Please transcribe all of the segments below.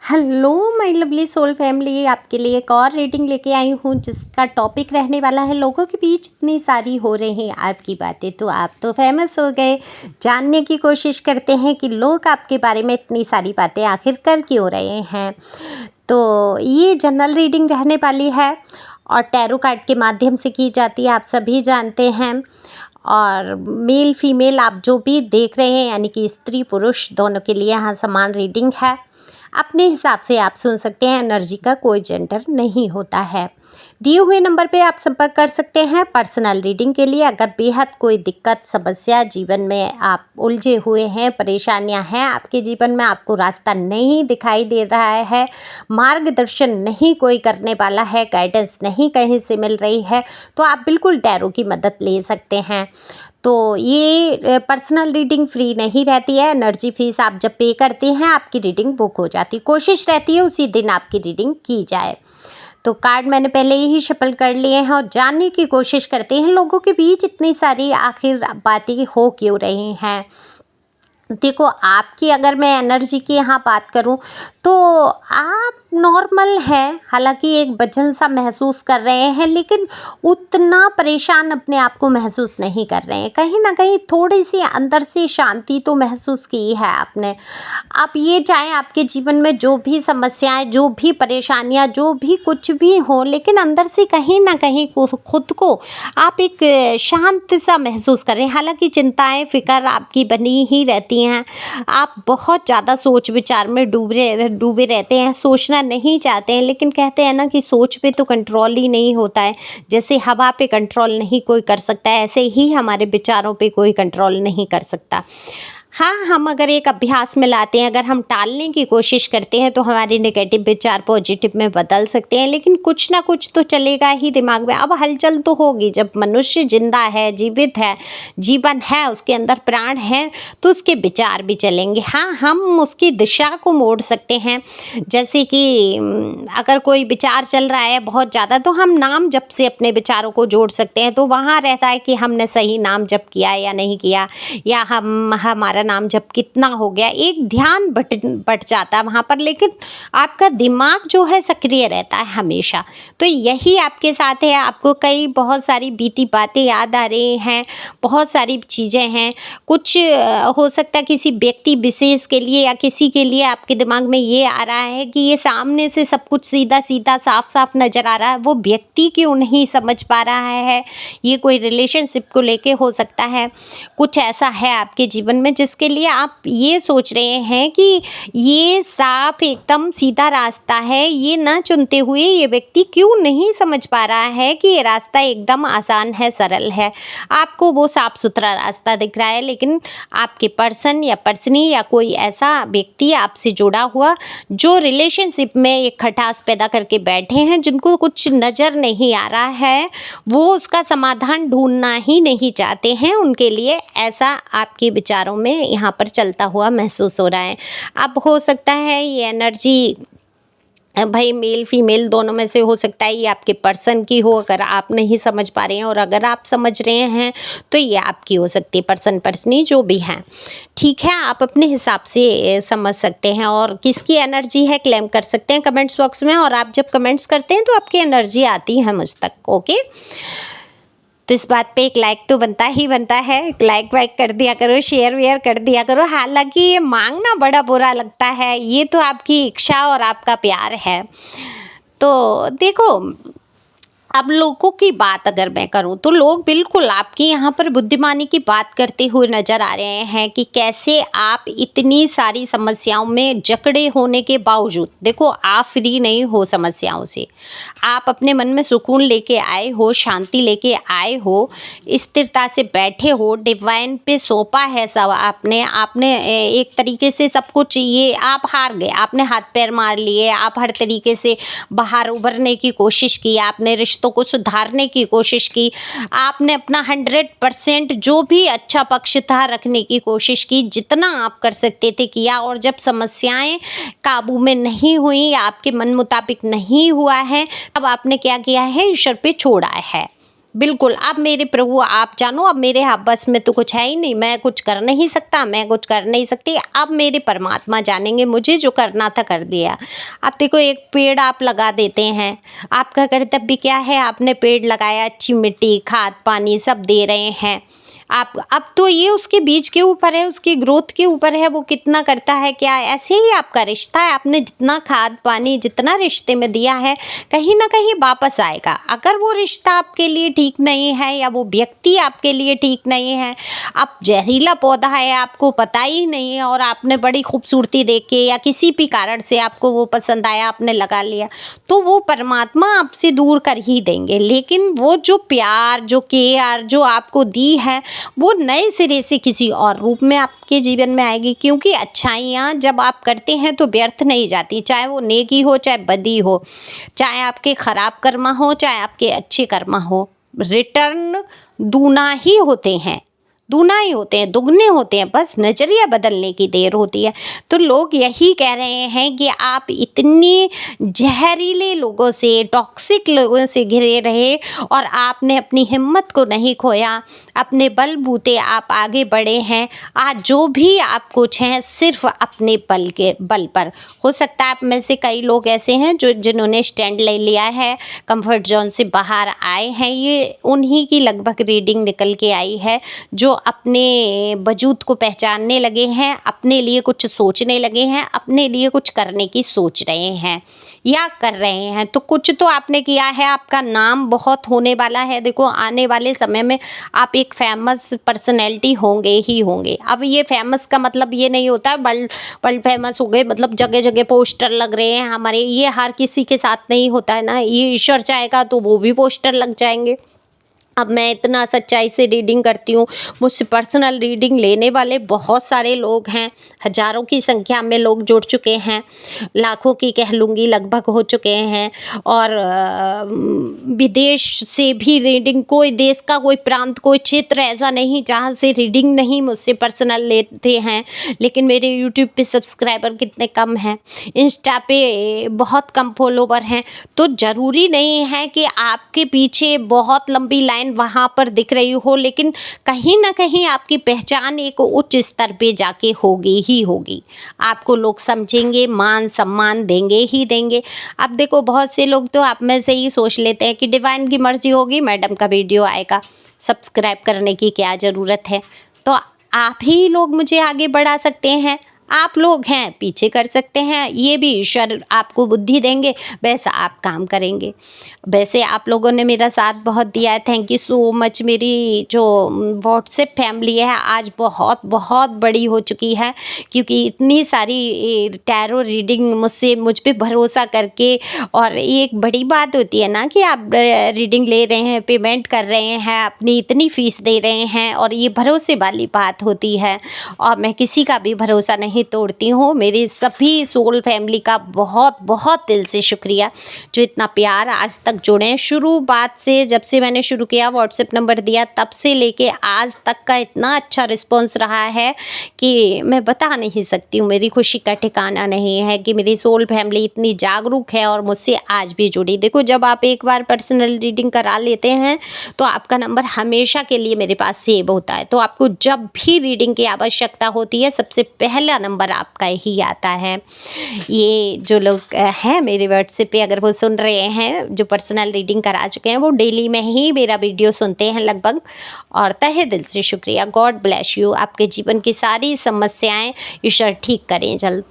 Hello my lovely soul family, आपके लिए एक और रीडिंग लेके आई हूँ जिसका टॉपिक रहने वाला है लोगों के बीच इतनी सारी हो रही हैं आपकी बातें तो आप तो फेमस हो गए। जानने की कोशिश करते हैं कि लोग आपके बारे में इतनी सारी बातें आखिर कर क्यों रहे हैं। तो ये जनरल रीडिंग रहने वाली है और टैरो कार्ड के माध्यम से की जाती है, आप सभी जानते हैं। और मेल फीमेल आप जो भी देख रहे हैं यानी कि स्त्री पुरुष दोनों के लिए यहाँ समान रीडिंग है। अपने हिसाब से आप सुन सकते हैं, एनर्जी का कोई जेंडर नहीं होता है। दिए हुए नंबर पे आप संपर्क कर सकते हैं पर्सनल रीडिंग के लिए। अगर बेहद कोई दिक्कत समस्या जीवन में आप उलझे हुए हैं, परेशानियां हैं आपके जीवन में, आपको रास्ता नहीं दिखाई दे रहा है, मार्गदर्शन नहीं कोई करने वाला है, गाइडेंस नहीं कहीं से मिल रही है, तो आप बिल्कुल टैरो की मदद ले सकते हैं। तो ये पर्सनल रीडिंग फ्री नहीं रहती है, एनर्जी फीस आप जब पे करते हैं आपकी रीडिंग बुक हो जाती। कोशिश रहती है उसी दिन आपकी रीडिंग की जाए। तो कार्ड मैंने पहले ही शफल कर लिए हैं और जानने की कोशिश करते हैं लोगों के बीच इतनी सारी आखिर बातें हो क्यों रही हैं। देखो, आपकी अगर मैं एनर्जी की यहाँ बात करूँ तो आप नॉर्मल हैं, हालांकि एक वजन सा महसूस कर रहे हैं लेकिन उतना परेशान अपने आप को महसूस नहीं कर रहे हैं। कहीं ना कहीं थोड़ी सी अंदर से शांति तो महसूस की है आपने। आप ये चाहें आपके जीवन में जो भी समस्याएं, जो भी परेशानियां, जो भी कुछ भी हो, लेकिन अंदर से कहीं ना कहीं खुद को आप एक शांत सा महसूस कर रहे हैं। हालांकि चिंताएं फिक्र आपकी बनी ही रहती हैं, आप बहुत ज़्यादा सोच विचार में डूबे रहते हैं, सोचना नहीं चाहते हैं, लेकिन कहते हैं ना कि सोच पे तो कंट्रोल ही नहीं होता है। जैसे हवा पे कंट्रोल नहीं कोई कर सकता है, ऐसे ही हमारे विचारों पे कोई कंट्रोल नहीं कर सकता। हाँ, हम अगर एक अभ्यास में लाते हैं, अगर हम टालने की कोशिश करते हैं तो हमारे नेगेटिव विचार पॉजिटिव में बदल सकते हैं, लेकिन कुछ ना कुछ तो चलेगा ही दिमाग में। अब हलचल तो होगी, जब मनुष्य जिंदा है, जीवित है, जीवन है, उसके अंदर प्राण है, तो उसके विचार भी चलेंगे। हाँ, हम उसकी दिशा को मोड़ सकते हैं। जैसे कि अगर कोई विचार चल रहा है बहुत ज़्यादा, तो हम नाम जप से अपने विचारों को जोड़ सकते हैं। तो वहाँ रहता है कि हमने सही नाम जप किया या नहीं किया, या हमारा नाम जप कितना हो गया, एक ध्यान बट जाता है वहाँ पर, लेकिन आपका दिमाग जो है सक्रिय रहता है हमेशा। तो यही आपके साथ है, आपको कई बहुत सारी बीती बातें याद आ रही हैं, बहुत सारी चीज़ें हैं। कुछ हो सकता है किसी व्यक्ति विशेष के लिए या किसी के लिए आपके दिमाग में ये आ रहा है कि ये सामने से सब कुछ सीधा सीधा साफ साफ नज़र आ रहा है, वो व्यक्ति क्यों नहीं समझ पा रहा है। ये कोई रिलेशनशिप को लेके हो सकता है, कुछ ऐसा है आपके जीवन में जिसके लिए आप ये सोच रहे हैं कि ये साफ एकदम सीधा रास्ता है, ये ना चुनते हुए ये व्यक्ति क्यों नहीं समझ पा रहा है कि ये रास्ता एकदम आसान है, सरल है। आपको वो साफ सुथरा रास्ता दिख रहा है, लेकिन आपके पर्सन या पर्सनी या कोई ऐसा व्यक्ति आपसे जुड़ा हुआ जो रिलेशनशिप में एक खटास पैदा करके बैठे हैं, जिनको कुछ नज़र नहीं आ रहा है, वो उसका समाधान ढूंढना ही नहीं चाहते हैं, उनके लिए ऐसा आपके विचारों में यहाँ पर चलता हुआ महसूस हो रहा है। अब हो सकता है ये एनर्जी भाई मेल फीमेल दोनों में से हो सकता है, ये आपके पर्सन की हो अगर आप नहीं समझ पा रहे हैं, और अगर आप समझ रहे हैं तो ये आपकी हो सकती है, पर्सन पर्सनी जो भी है। ठीक है, आप अपने हिसाब से समझ सकते हैं और किसकी एनर्जी है क्लेम कर सकते हैं कमेंट्स बॉक्स में। और आप जब कमेंट्स करते हैं तो आपकी एनर्जी आती है मुझ तक। ओके, तो इस बात पे एक लाइक तो बनता ही बनता है, एक लाइक वाइक कर दिया करो, शेयर वेयर कर दिया करो। हालांकि ये मांगना बड़ा बुरा लगता है, ये तो आपकी इच्छा और आपका प्यार है। तो देखो, अब लोगों की बात अगर मैं करूं तो लोग बिल्कुल आपकी यहाँ पर बुद्धिमानी की बात करते हुए नजर आ रहे हैं कि कैसे आप इतनी सारी समस्याओं में जकड़े होने के बावजूद, देखो आप फ्री नहीं हो समस्याओं से। आप अपने मन में सुकून लेके आए हो, शांति लेके आए हो, स्थिरता से बैठे हो, डिवाइन पे सौंपा है सब आपने। आपने एक तरीके से सब कुछ, ये आप हार गए, आपने हाथ पैर मार लिए, आप हर तरीके से बाहर उभरने की कोशिश की, आपने रिश्तों को सुधारने की कोशिश की, आपने अपना 100% जो भी अच्छा पक्ष था रखने की कोशिश की, जितना आप कर सकते थे किया। और जब समस्याएं काबू में नहीं हुई या आपके मन मुताबिक नहीं हुआ है, तब आपने क्या किया है, ईश्वर पे छोड़ा है। बिल्कुल, अब मेरे प्रभु आप जानो, अब मेरे बस में तो कुछ है ही नहीं, मैं कुछ कर नहीं सकता, मैं कुछ कर नहीं सकती, अब मेरे परमात्मा जानेंगे, मुझे जो करना था कर दिया। अब देखो एक पेड़ आप लगा देते हैं, आपका कर्तव्य क्या है, आपने पेड़ लगाया, अच्छी मिट्टी, खाद, पानी सब दे रहे हैं। आप अब तो ये उसके बीज के ऊपर है, उसकी ग्रोथ के ऊपर है, वो कितना करता है क्या है। ऐसे ही आपका रिश्ता है, आपने जितना खाद पानी जितना रिश्ते में दिया है, कहीं ना कहीं वापस आएगा। अगर वो रिश्ता आपके लिए ठीक नहीं है या वो व्यक्ति आपके लिए ठीक नहीं है, आप जहरीला पौधा है, आपको पता ही नहीं है और आपने बड़ी खूबसूरती देख के या किसी भी कारण से आपको वो पसंद आया, आपने लगा लिया, तो वो परमात्मा आपसे दूर कर ही देंगे। लेकिन वो जो प्यार, जो केयर जो आपको दी है, वो नए सिरे से किसी और रूप में आपके जीवन में आएगी। क्योंकि अच्छाइयाँ जब आप करते हैं तो व्यर्थ नहीं जाती, चाहे वो नेकी हो चाहे बदी हो, चाहे आपके खराब कर्मा हो चाहे आपके अच्छे कर्मा हो, रिटर्न दूना ही होते हैं, दूना ही होते हैं, दुगने होते हैं, बस नजरिया बदलने की देर होती है। तो लोग यही कह रहे हैं कि आप इतने जहरीले लोगों से, टॉक्सिक लोगों से घिरे रहे और आपने अपनी हिम्मत को नहीं खोया, अपने बलबूते आप आगे बढ़े हैं। आज जो भी आप कुछ हैं सिर्फ अपने बल के बल पर। हो सकता है आप में से कई लोग ऐसे हैं जो जिन्होंने स्टैंड ले लिया है, कंफर्ट जोन से बाहर आए हैं। ये उन्हीं की लगभग रीडिंग निकल के आई है जो अपने वजूद को पहचानने लगे हैं, अपने लिए कुछ सोचने लगे हैं, अपने लिए कुछ करने की सोच रहे हैं या कर रहे हैं। तो कुछ तो आपने किया है, आपका नाम बहुत होने वाला है। देखो आने वाले समय में आप एक फेमस पर्सनैलिटी होंगे ही होंगे। अब ये फेमस का मतलब ये नहीं होता है वर्ल्ड वर्ल्ड फेमस हो गए, मतलब जगह जगह पोस्टर लग रहे हैं हमारे, ये हर किसी के साथ नहीं होता है ना। ये ईश्वर चाहेगा तो वो भी पोस्टर लग जाएंगे। अब मैं इतना सच्चाई से रीडिंग करती हूँ, मुझसे पर्सनल रीडिंग लेने वाले बहुत सारे लोग हैं, हजारों की संख्या में लोग जुड़ चुके हैं, लाखों की कह लूँगी लगभग हो चुके हैं। और विदेश से भी रीडिंग, कोई देश का कोई प्रांत कोई क्षेत्र ऐसा नहीं जहाँ से रीडिंग नहीं मुझसे पर्सनल लेते हैं। लेकिन मेरे यूट्यूब पे सब्सक्राइबर कितने कम हैं, इंस्टा पे बहुत कम फॉलोवर हैं। तो ज़रूरी नहीं है कि आपके पीछे बहुत लंबी लाइन वहाँ पर दिख रही हो, लेकिन कहीं ना कहीं आपकी पहचान एक उच्च स्तर पे जाके होगी ही होगी। आपको लोग समझेंगे, मान सम्मान देंगे ही देंगे। अब देखो बहुत से लोग तो आप में से ही सोच लेते हैं कि डिवाइन की मर्जी होगी, मैडम का वीडियो आएगा, सब्सक्राइब करने की क्या ज़रूरत है। तो आप ही लोग मुझे आगे बढ़ा सकते हैं, आप लोग हैं पीछे कर सकते हैं। ये भी ईश्वर आपको बुद्धि देंगे, वैसा आप काम करेंगे। वैसे आप लोगों ने मेरा साथ बहुत दिया है, थैंक यू सो मच। मेरी जो व्हाट्सएप फैमिली है आज बहुत बहुत बड़ी हो चुकी है, क्योंकि इतनी सारी टैरो रीडिंग मुझ पे भरोसा करके। और एक बड़ी बात होती है ना कि आप रीडिंग ले रहे हैं, पेमेंट कर रहे हैं, अपनी इतनी फीस दे रहे हैं, और ये भरोसे वाली बात होती है। और मैं किसी का भी भरोसा नहीं तोड़ती हूँ। मेरी सभी सोल फैमिली का बहुत बहुत दिल से शुक्रिया जो इतना प्यार आज तक जुड़े। शुरुआत से जब से मैंने शुरू किया, व्हाट्सएप नंबर दिया, तब से लेके आज तक का इतना अच्छा रिस्पॉन्स रहा है कि मैं बता नहीं सकती हूँ। मेरी खुशी का ठिकाना नहीं है कि मेरी सोल फैमिली इतनी जागरूक है और मुझसे आज भी जुड़ी। देखो जब आप एक बार पर्सनल रीडिंग करा लेते हैं तो आपका नंबर हमेशा के लिए मेरे पास सेव होता है। तो आपको जब भी रीडिंग की आवश्यकता होती है सबसे पहला नंबर आपका ही आता है। ये जो लोग हैं मेरे व्हाट्सएप पे, अगर वो सुन रहे हैं जो पर्सनल रीडिंग करा चुके हैं, वो डेली में ही मेरा वीडियो सुनते हैं लगभग, और तहे दिल से शुक्रिया। God bless you. आपके जीवन की सारी समस्याएं ईश्वर ठीक करें जल्द।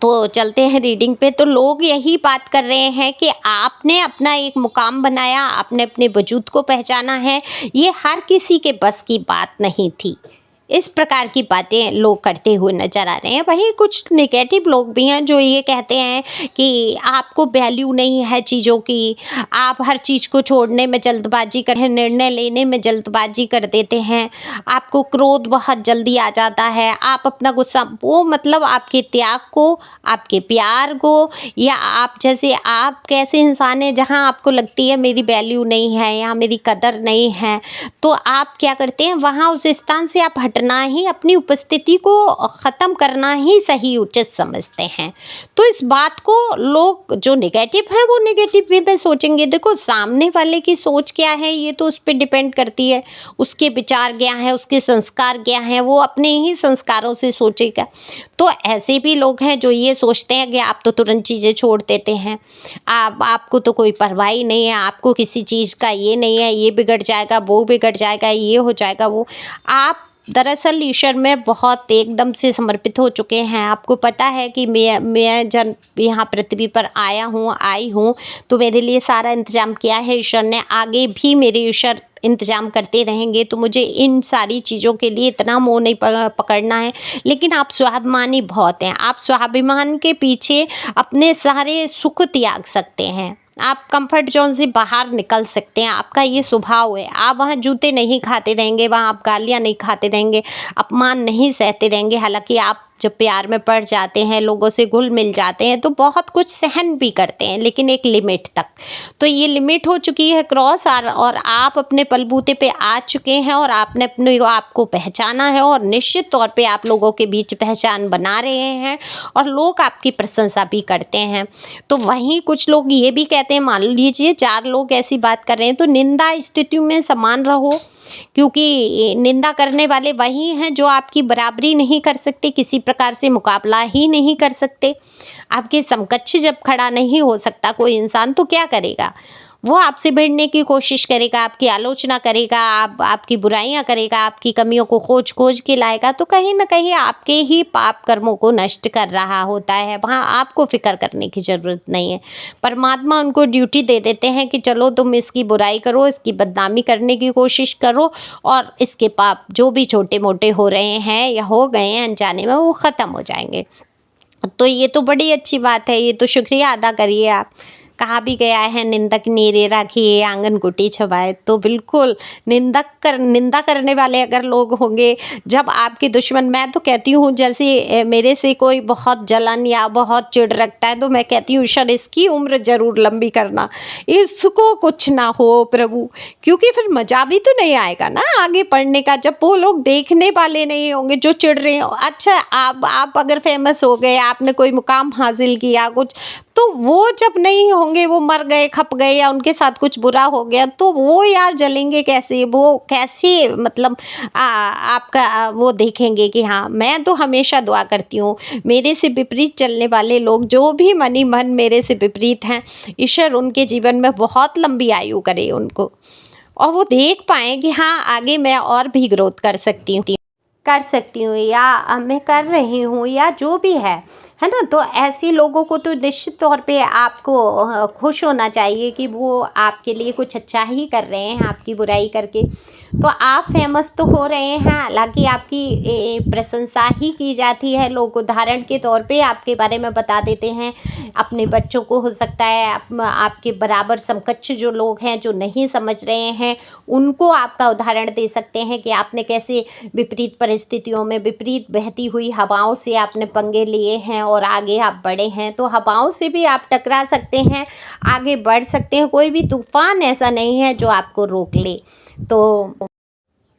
तो चलते हैं रीडिंग पे। तो लोग यही बात कर रहे हैं कि आपने अपना एक मुकाम बनाया, आपने अपने वजूद को पहचाना है, ये हर किसी के बस की बात नहीं थी। इस प्रकार की बातें लोग करते हुए नजर आ रहे हैं। वहीं कुछ नेगेटिव लोग भी हैं जो ये कहते हैं कि आपको वैल्यू नहीं है चीज़ों की, आप हर चीज़ को छोड़ने में जल्दबाजी कर, निर्णय लेने में जल्दबाजी कर देते हैं, आपको क्रोध बहुत जल्दी आ जाता है, आप अपना गुस्सा, वो मतलब आपके त्याग को, आपके प्यार को, या आप जैसे आप कैसे इंसान हैं जहाँ आपको लगती है मेरी वैल्यू नहीं है, यहाँ मेरी कदर नहीं है, तो आप क्या करते हैं वहाँ उस स्थान से आप हट हटना ही, अपनी उपस्थिति को ख़त्म करना ही सही उचित समझते हैं। तो इस बात को लोग जो नेगेटिव हैं वो नेगेटिव वे में सोचेंगे। देखो सामने वाले की सोच क्या है ये तो उस पे डिपेंड करती है, उसके विचार क्या है, उसके संस्कार क्या हैं, वो अपने ही संस्कारों से सोचेगा। तो ऐसे भी लोग हैं जो ये सोचते हैं कि आप तो तुरंत चीज़ें छोड़ देते हैं, आप आपको तो कोई परवाह ही नहीं है, आपको किसी चीज़ का ये नहीं है, ये बिगड़ जाएगा, वो बिगड़ जाएगा, ये हो जाएगा, वो। आप दरअसल ईश्वर में बहुत एकदम से समर्पित हो चुके हैं। आपको पता है कि मैं जब यहाँ पृथ्वी पर आई हूँ, तो मेरे लिए सारा इंतज़ाम किया है ईश्वर ने, आगे भी मेरे ईश्वर इंतज़ाम करते रहेंगे। तो मुझे इन सारी चीज़ों के लिए इतना मोह नहीं पकड़ना है। लेकिन आप स्वाभिमानी बहुत हैं, आप स्वाभिमान के पीछे अपने सारे सुख त्याग सकते हैं, आप कंफर्ट जोन से बाहर निकल सकते हैं, आपका ये स्वभाव है। आप वहाँ जूते नहीं खाते रहेंगे, वहाँ आप गालियाँ नहीं खाते रहेंगे, अपमान नहीं सहते रहेंगे। हालांकि आप जब प्यार में पड़ जाते हैं, लोगों से घुल मिल जाते हैं, तो बहुत कुछ सहन भी करते हैं, लेकिन एक लिमिट तक। तो ये लिमिट हो चुकी है क्रॉस, और आप अपने बलबूते पे आ चुके हैं, और आपने अपने आप को पहचाना है, और निश्चित तौर पे आप लोगों के बीच पहचान बना रहे हैं, और लोग आपकी प्रशंसा भी करते हैं। तो वहीं कुछ लोग ये भी कहते हैं, मान लीजिए 4 लोग ऐसी बात कर रहे हैं, तो निंदा स्थितियों में समान रहो, क्योंकि निंदा करने वाले वही हैं जो आपकी बराबरी नहीं कर सकते, किसी प्रकार से मुकाबला ही नहीं कर सकते। आपके समकक्ष जब खड़ा नहीं हो सकता कोई इंसान, तो क्या करेगा? वो आपसे भिड़ने की कोशिश करेगा, आपकी आलोचना करेगा, आपकी बुराइयां करेगा, आपकी कमियों को खोज खोज के लाएगा। तो कहीं ना कहीं आपके ही पाप कर्मों को नष्ट कर रहा होता है, वहाँ आपको फिक्र करने की ज़रूरत नहीं है। परमात्मा उनको ड्यूटी दे देते हैं कि चलो तुम इसकी बुराई करो, इसकी बदनामी करने की कोशिश करो, और इसके पाप जो भी छोटे मोटे हो रहे हैं या हो गए हैं अनजाने में, वो ख़त्म हो जाएंगे। तो ये तो बड़ी अच्छी बात है, ये तो शुक्रिया अदा करिए आप। कहा भी गया है, निंदक नीरे राखिए आंगन कुटी छवाए। तो बिल्कुल निंदा करने वाले अगर लोग होंगे, जब आपके दुश्मन, मैं तो कहती हूँ जैसे मेरे से कोई बहुत जलन या बहुत चिढ़ रखता है, तो मैं कहती हूँ ईश्वर इसकी उम्र ज़रूर लंबी करना, इसको कुछ ना हो प्रभु, क्योंकि फिर मज़ा भी तो नहीं आएगा ना आगे पढ़ने का, जब वो लोग देखने वाले नहीं होंगे जो चिढ़ रहे हो। अच्छा आप अगर फेमस हो गए, आपने कोई मुकाम हासिल किया कुछ, तो वो जब नहीं होंगे, वो मर गए, खप गए, या उनके साथ कुछ बुरा हो गया, तो वो यार जलेंगे कैसे, वो कैसे मतलब आपका वो देखेंगे कि हाँ। मैं तो हमेशा दुआ करती हूँ, मेरे से विपरीत चलने वाले लोग जो भी मनी मन मेरे से विपरीत हैं, ईश्वर उनके जीवन में बहुत लंबी आयु करे उनको, और वो देख पाएँ कि हाँ आगे मैं और भी ग्रोथ कर सकती हूँ, या मैं कर रही हूँ, या जो भी है ना। तो ऐसे लोगों को तो निश्चित तौर पे आपको खुश होना चाहिए कि वो आपके लिए कुछ अच्छा ही कर रहे हैं, आपकी बुराई करके। तो आप फेमस तो हो रहे हैं, हालांकि आपकी प्रशंसा ही की जाती है, लोग उदाहरण के तौर पे आपके बारे में बता देते हैं, अपने बच्चों को हो सकता है, आपके बराबर समकक्ष जो लोग हैं जो नहीं समझ रहे हैं, उनको आपका उदाहरण दे सकते हैं कि आपने कैसे विपरीत परिस्थितियों में, विपरीत बहती हुई हवाओं से आपने पंगे लिए हैं, और आगे आप बढ़े हैं। तो हवाओं से भी आप टकरा सकते हैं, आगे बढ़ सकते हैं, कोई भी तूफान ऐसा नहीं है जो आपको रोक ले।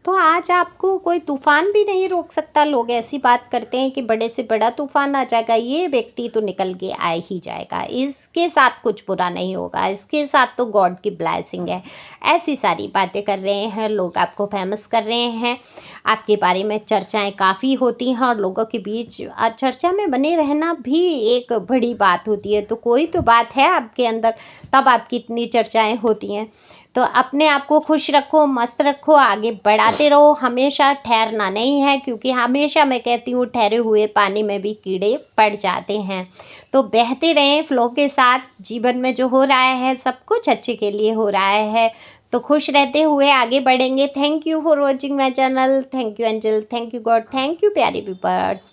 तो आज आपको कोई तूफान भी नहीं रोक सकता। लोग ऐसी बात करते हैं कि बड़े से बड़ा तूफान आ जाएगा, ये व्यक्ति तो निकल के आ ही जाएगा, इसके साथ कुछ बुरा नहीं होगा, इसके साथ तो गॉड की ब्लेसिंग है। ऐसी सारी बातें कर रहे हैं लोग, आपको फेमस कर रहे हैं, आपके बारे में चर्चाएं काफ़ी होती हैं, और लोगों के बीच चर्चा में बने रहना भी एक बड़ी बात होती है। तो कोई तो बात है आपके अंदर, तब आपकी इतनी चर्चाएं होती हैं। तो अपने आप को खुश रखो, मस्त रखो, आगे बढ़ाते रहो, हमेशा ठहरना नहीं है, क्योंकि हमेशा मैं कहती हूँ ठहरे हुए पानी में भी कीड़े पड़ जाते हैं। तो बहते रहें फ्लो के साथ, जीवन में जो हो रहा है सब कुछ अच्छे के लिए हो रहा है, तो खुश रहते हुए आगे बढ़ेंगे। Thank you for watching my channel, thank you angel, thank you God, thank you प्यारे व्यूअर्स।